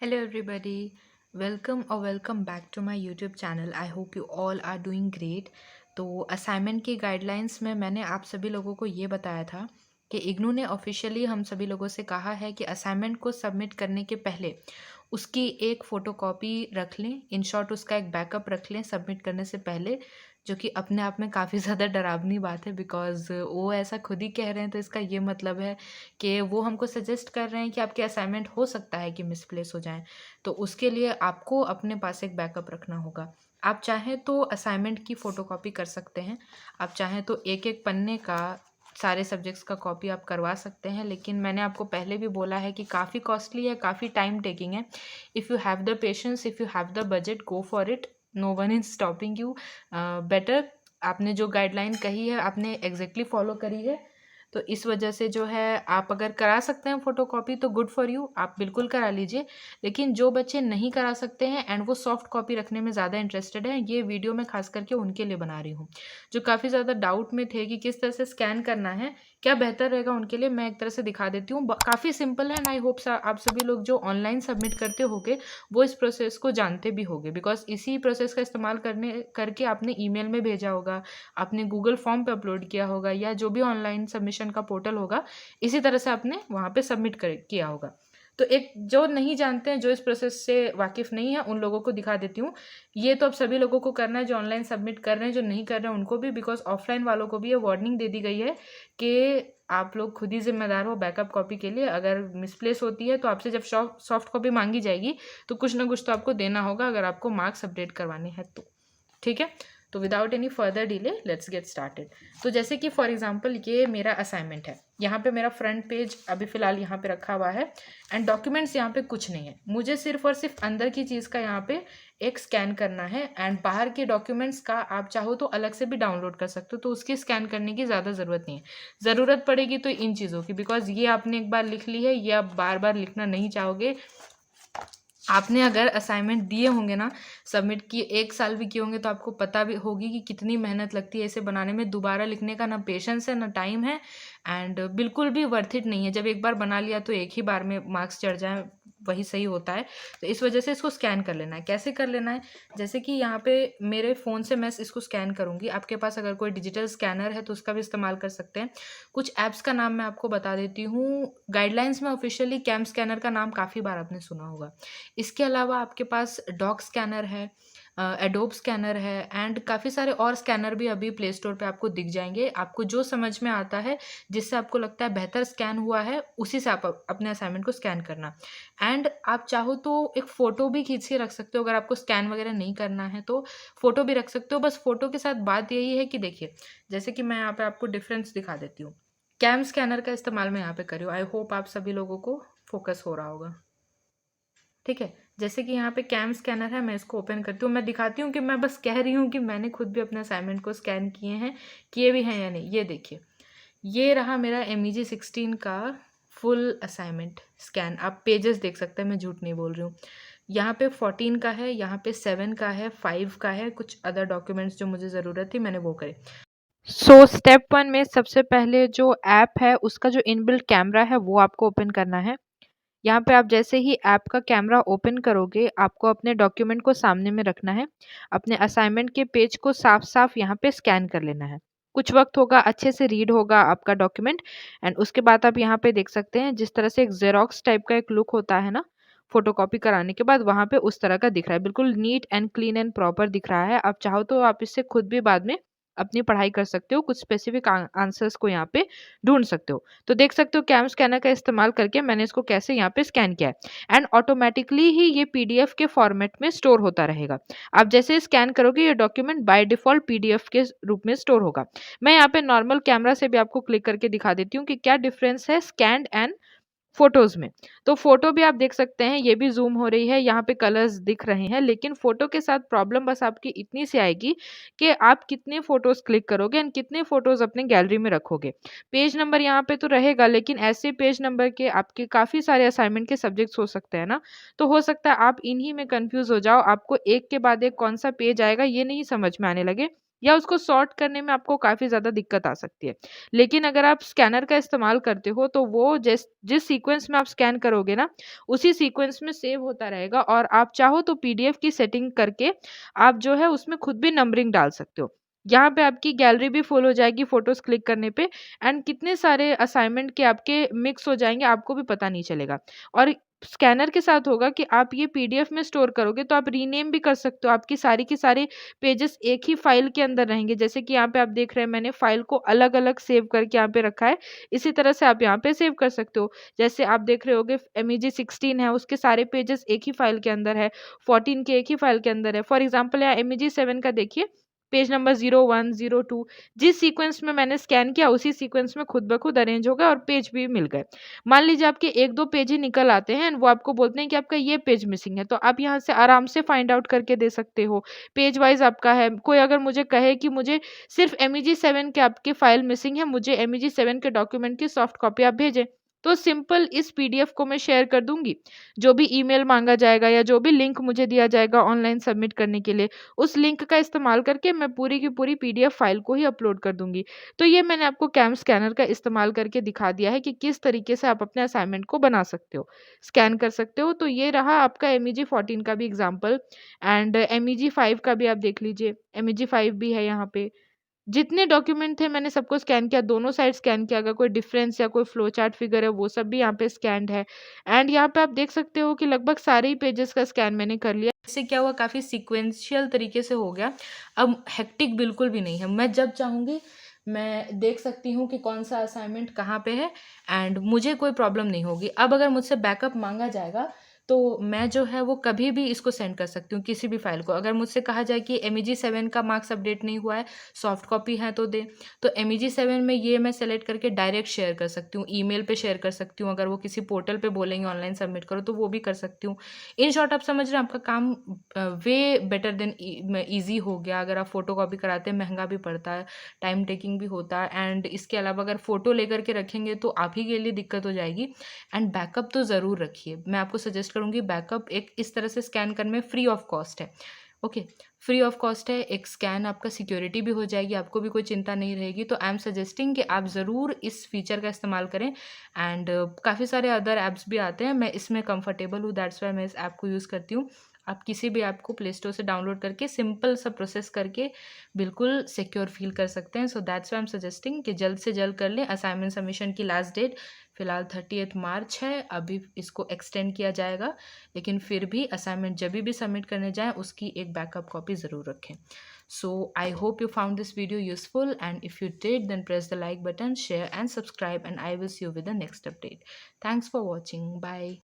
Hello, everybody. Welcome back to my YouTube channel. I hope you all are doing great. तो assignment की guidelines में मैंने आप सभी लोगों को ये बताया था कि इग्नू ने ऑफिशियली हम सभी लोगों से कहा है कि असाइनमेंट को सबमिट करने के पहले उसकी एक फ़ोटोकॉपी रख लें, इन शॉर्ट उसका एक बैकअप रख लें सबमिट करने से पहले, जो कि अपने आप में काफ़ी ज़्यादा डरावनी बात है बिकॉज़ वो ऐसा खुद ही कह रहे हैं, तो इसका ये मतलब है कि वो हमको सजेस्ट कर रहे हैं कि आपके असाइनमेंट हो सकता है कि मिसप्लेस हो जाएँ। तो उसके लिए आपको अपने पास एक बैकअप रखना होगा। आप चाहें तो असाइनमेंट की फ़ोटोकॉपी कर सकते हैं, आप चाहें तो एक-एक पन्ने का सारे सब्जेक्ट्स का कॉपी आप करवा सकते हैं, लेकिन मैंने आपको पहले भी बोला है कि काफ़ी कॉस्टली है, काफ़ी टाइम टेकिंग है। If you have the patience, if you have the budget, go for it, no one is stopping you. Better आपने जो गाइडलाइन कही है आपने एग्जैक्टली फॉलो करी है, तो इस वजह से जो है आप अगर करा सकते हैं फ़ोटोकॉपी तो गुड फॉर यू, आप बिल्कुल करा लीजिए। लेकिन जो बच्चे नहीं करा सकते हैं एंड वो सॉफ्ट कॉपी रखने में ज़्यादा इंटरेस्टेड हैं, ये वीडियो मैं खास करके उनके लिए बना रही हूँ। जो काफ़ी ज़्यादा डाउट में थे कि किस तरह से स्कैन करना है, क्या बेहतर रहेगा उनके लिए मैं एक तरह से दिखा देती हूँ। काफ़ी सिंपल है एंड आई होप आप सभी लोग जो ऑनलाइन सबमिट करते होगे वो इस प्रोसेस को जानते भी होंगे, बिकॉज़ इसी प्रोसेस का इस्तेमाल करने करके आपने ईमेल में भेजा होगा, आपने गूगल फॉर्म पे अपलोड किया होगा या जो भी ऑनलाइन सबमिशन का पोर्टल होगा, इसी तरह से आपने वहाँ पे सबमिट किया होगा। तो एक जो नहीं जानते हैं, जो इस प्रोसेस से वाकिफ़ नहीं है, उन लोगों को दिखा देती हूँ। ये तो अब सभी लोगों को करना है जो ऑनलाइन सबमिट कर रहे हैं, जो नहीं कर रहे हैं उनको भी, बिकॉज़ ऑफलाइन वालों को भी ये वार्निंग दे दी गई है कि आप लोग खुद ही ज़िम्मेदार हो बैकअप कॉपी के लिए। अगर मिसप्लेस होती है तो आपसे जब सॉफ्ट कॉपी माँगी जाएगी, तो कुछ ना कुछ तो आपको देना होगा अगर आपको मार्क्स अपडेट करवाने हैं तो। ठीक है? तो without any further delay let's get started. तो जैसे कि फॉर एग्जांपल ये मेरा असाइनमेंट है, यहाँ पे मेरा फ्रंट पेज अभी फ़िलहाल यहाँ पे रखा हुआ है एंड डॉक्यूमेंट्स यहाँ पे कुछ नहीं है। मुझे सिर्फ और सिर्फ अंदर की चीज़ का यहाँ पे एक स्कैन करना है एंड बाहर के डॉक्यूमेंट्स का आप चाहो तो अलग से भी डाउनलोड कर सकते हो, तो उसकी स्कैन करने की ज़्यादा ज़रूरत नहीं है। ज़रूरत पड़ेगी तो इन चीज़ों की, बिकॉज़ ये आपने एक बार लिख ली है, ये आप बार बार लिखना नहीं चाहोगे। आपने अगर असाइनमेंट दिए होंगे ना, सबमिट किए 1 साल भी किए होंगे, तो आपको पता भी होगी कि कितनी मेहनत लगती है इसे बनाने में। दोबारा लिखने का ना पेशेंस है, ना टाइम है एंड बिल्कुल भी वर्थ इट नहीं है। जब एक बार बना लिया तो एक ही बार में मार्क्स चढ़ जाएँ, वही सही होता है। तो इस वजह से इसको स्कैन कर लेना है। कैसे कर लेना है? जैसे कि यहाँ पे मेरे फ़ोन से मैं इसको स्कैन करूँगी। आपके पास अगर कोई डिजिटल स्कैनर है तो उसका भी इस्तेमाल कर सकते हैं। कुछ ऐप्स का नाम मैं आपको बता देती हूँ। गाइडलाइंस में ऑफ़िशियली कैम स्कैनर का नाम काफ़ी बार आपने सुना होगा। इसके अलावा आपके पास डॉक स्कैनर है, एडोब स्कैनर है एंड काफ़ी सारे और स्कैनर भी अभी प्ले स्टोर पे आपको दिख जाएँगे। आपको जो समझ में आता है, जिससे आपको लगता है बेहतर स्कैन हुआ है, उसी से आप अपने असाइनमेंट को स्कैन करना। एंड आप चाहो तो एक फ़ोटो भी खींच के रख सकते हो, अगर आपको स्कैन वगैरह नहीं करना है तो फ़ोटो भी रख सकते हो। बस फ़ोटो के साथ बात यही है कि देखिए, जैसे कि मैं यहाँ पे आपको डिफ़रेंस दिखा देती हूँ। कैम स्कैनर का इस्तेमाल मैं यहाँ पे कर रही हूँ। आई होप आप सभी लोगों को फ़ोकस हो रहा होगा। ठीक है, जैसे कि यहाँ पे कैम स्कैनर है, मैं इसको ओपन करती हूँ। मैं दिखाती हूँ कि मैं बस कह रही हूँ कि मैंने खुद भी अपने असाइनमेंट को स्कैन किए हैं, किए भी हैं या नहीं। ये देखिए, ये रहा मेरा MEG 16 का फुल असाइनमेंट स्कैन। आप पेजेस देख सकते हैं, मैं झूठ नहीं बोल रही हूँ। यहाँ पे 14 का है, यहाँ पे 7 का है, 5 का है, कुछ अदर डॉक्यूमेंट्स जो मुझे ज़रूरत थी मैंने वो करे। सो स्टेप 1 में सबसे पहले जो ऐप है उसका जो इनबिल्ट कैमरा है वो आपको ओपन करना है। यहाँ पे आप जैसे ही ऐप का कैमरा ओपन करोगे, आपको अपने डॉक्यूमेंट को सामने में रखना है। अपने असाइनमेंट के पेज को साफ-साफ यहाँ पे स्कैन कर लेना है। कुछ वक़्त होगा, अच्छे से रीड होगा आपका डॉक्यूमेंट एंड उसके बाद आप यहाँ पे देख सकते हैं जिस तरह से एक ज़ेरॉक्स टाइप का एक लुक होता है ना, फ़ोटोकॉपी कराने के बाद वहाँ पे उस तरह का दिख रहा है। बिल्कुल neat and clean and proper दिख रहा है। आप चाहो तो आप इससे खुद भी बाद में अपनी पढ़ाई कर सकते हो। कुछ स्पेसिफ़िक आंसर्स को यहाँ पे ढूँढ सकते हो। तो देख सकते हो कैम स्कैनर का इस्तेमाल करके मैंने इसको कैसे यहाँ पे स्कैन किया है एंड ऑटोमेटिकली ही ये पीडीएफ के फॉर्मेट में स्टोर होता रहेगा। आप जैसे स्कैन करोगे ये डॉक्यूमेंट बाय डिफ़ॉल्ट पीडीएफ के रूप में स्टोर होगा। मैं यहाँ पे नॉर्मल कैमरा से भी आपको क्लिक करके दिखा देती हूँ कि क्या डिफ़रेंस है स्कैन्ड एंड फ़ोटोज़ में। तो फ़ोटो भी आप देख सकते हैं, ये भी ज़ूम हो रही है, यहाँ पे कलर्स दिख रहे हैं, लेकिन फ़ोटो के साथ प्रॉब्लम बस आपकी इतनी सी आएगी कि आप कितने फ़ोटोज़ क्लिक करोगे एंड कितने फ़ोटोज़ अपने गैलरी में रखोगे। पेज नंबर यहाँ पे तो रहेगा, लेकिन ऐसे पेज नंबर के आपके काफ़ी सारे असाइनमेंट के सब्जेक्ट्स हो सकते हैं ना, तो हो सकता है आप इन्हीं में कन्फ्यूज़ हो जाओ, आपको एक के बाद एक कौन-सा पेज आएगा ये नहीं समझ में आने लगे। या उसको सॉर्ट करने में आपको काफ़ी ज़्यादा दिक्कत आ सकती है। लेकिन अगर आप स्कैनर का इस्तेमाल करते हो तो वो जिस सीक्वेंस में आप स्कैन करोगे ना, उसी सीक्वेंस में सेव होता रहेगा और आप चाहो तो पीडीएफ की सेटिंग करके आप जो है उसमें खुद भी नंबरिंग डाल सकते हो। यहाँ पे आपकी गैलरी भी फुल हो जाएगी फ़ोटोज़ क्लिक करने पे एंड कितने सारे असाइनमेंट के आपके मिक्स हो जाएँगे, आपको भी पता नहीं चलेगा। और स्कैनर के साथ होगा कि आप ये पीडीएफ में स्टोर करोगे तो आप रीनेम भी कर सकते हो, आपकी सारी की सारी पेजेस एक ही फ़ाइल के अंदर रहेंगे। जैसे कि यहाँ पे आप देख रहे हैं मैंने फ़ाइल को अलग-अलग सेव करके यहाँ पे रखा है, इसी तरह से आप यहाँ पे सेव कर सकते हो। जैसे आप देख रहे होंगे एमईजी 16 है, उसके सारे पेजेस एक ही फ़ाइल के अंदर है, 14 के एक ही फ़ाइल के अंदर है। फॉर एग्ज़ाम्पल यहाँ एमईजी 7 का देखिए, पेज नंबर 01, 02 जिस सीक्वेंस में मैंने स्कैन किया उसी सीक्वेंस में खुद ब खुद अरेंज हो गए और पेज भी मिल गए। मान लीजिए आपके 1-2 पेज ही निकल आते हैं एंड वो आपको बोलते हैं कि आपका ये पेज मिसिंग है, तो आप यहाँ से आराम से फाइंड आउट करके दे सकते हो। पेज वाइज़ आपका है, कोई अगर मुझे कहे कि मुझे सिर्फ़ एमईजी 7 के आपके फ़ाइल मिसिंग है, मुझे एमईजी 7 के डॉक्यूमेंट की सॉफ्ट कॉपी आप भेजें, तो सिंपल इस पीडीएफ को मैं शेयर कर दूँगी। जो भी ईमेल माँगा जाएगा या जो भी लिंक मुझे दिया जाएगा ऑनलाइन सबमिट करने के लिए, उस लिंक का इस्तेमाल करके मैं पूरी की पूरी पीडीएफ फ़ाइल को ही अपलोड कर दूँगी। तो ये मैंने आपको कैम स्कैनर का इस्तेमाल करके दिखा दिया है कि किस तरीके से आप अपने असाइनमेंट को बना सकते हो, स्कैन कर सकते हो। तो ये रहा आपका एमईजी 14 का भी एग्ज़ाम्पल एंड एमईजी 5 का भी आप देख लीजिए, एमईजी 5 भी है यहाँ पे। जितने डॉक्यूमेंट थे मैंने सबको स्कैन किया, दोनों साइड स्कैन किया, अगर कोई डिफरेंस या कोई फ्लो चार्ट फिगर है वो सब भी यहाँ पे स्कैन्ड है। एंड यहाँ पे आप देख सकते हो कि लगभग सारे ही पेजेस का स्कैन मैंने कर लिया। इससे क्या हुआ, काफ़ी सीक्वेंशियल तरीके से हो गया। अब हेक्टिक बिल्कुल भी नहीं है। मैं जब चाहूँगी मैं देख सकती हूँ कि कौन-सा असाइनमेंट कहाँ पे है एंड मुझे कोई प्रॉब्लम नहीं होगी। अब अगर मुझसे बैकअप माँगा जाएगा तो मैं जो है वो कभी भी इसको सेंड कर सकती हूँ, किसी भी फ़ाइल को। अगर मुझसे कहा जाए कि एमईजी 7 का मार्क्स अपडेट नहीं हुआ है, सॉफ्ट कॉपी है तो दे। तो एमईजी 7 में ये मैं सेलेक्ट करके डायरेक्ट शेयर कर सकती हूँ, ईमेल पे शेयर कर सकती हूँ। अगर वो किसी पोर्टल पे बोलेंगे ऑनलाइन सबमिट करो तो वो भी कर सकती हूँ। इन शॉर्ट आप समझ रहे हैं, आपका काम वे बेटर देन ईज़ी हो गया। अगर आप फ़ोटोकॉपी कराते हैं महँगा भी पड़ता है, टाइम टेकिंग भी होता है एंड इसके अलावा अगर फ़ोटो लेकर के रखेंगे तो आप ही के लिए दिक्कत हो जाएगी। एंड बैकअप तो ज़रूर रखिए। मैं आपको सजेस्ट करूँगी, बैकअप एक इस तरह से स्कैन करने में फ्री ऑफ कॉस्ट है। ओके, फ्री ऑफ कॉस्ट है, एक स्कैन आपका सिक्योरिटी भी हो जाएगी, आपको भी कोई चिंता नहीं रहेगी। तो आई एम सजेस्टिंग कि आप ज़रूर इस फीचर का इस्तेमाल करें एंड काफ़ी सारे अदर ऐप्स भी आते हैं। मैं इसमें कंफर्टेबल हूँ, दैट्स व्हाई मैं इस ऐप को यूज़ करती हूँ। आप किसी भी ऐप को प्ले स्टोर से डाउनलोड करके सिंपल सा प्रोसेस करके बिल्कुल सिक्योर फील कर सकते हैं। So that's why I am suggesting कि जल्द से जल्द कर लें। असाइनमेंट सबमिशन की लास्ट डेट फिलहाल 30th मार्च है, अभी इसको एक्सटेंड किया जाएगा, लेकिन फिर भी असाइनमेंट जब भी सबमिट करने जाएँ उसकी एक बैकअप कॉपी ज़रूर रखें। So I hope you found this video useful, and if you did then press the like button, share and subscribe, and I will see you with the next update. Thanks for watching. Bye.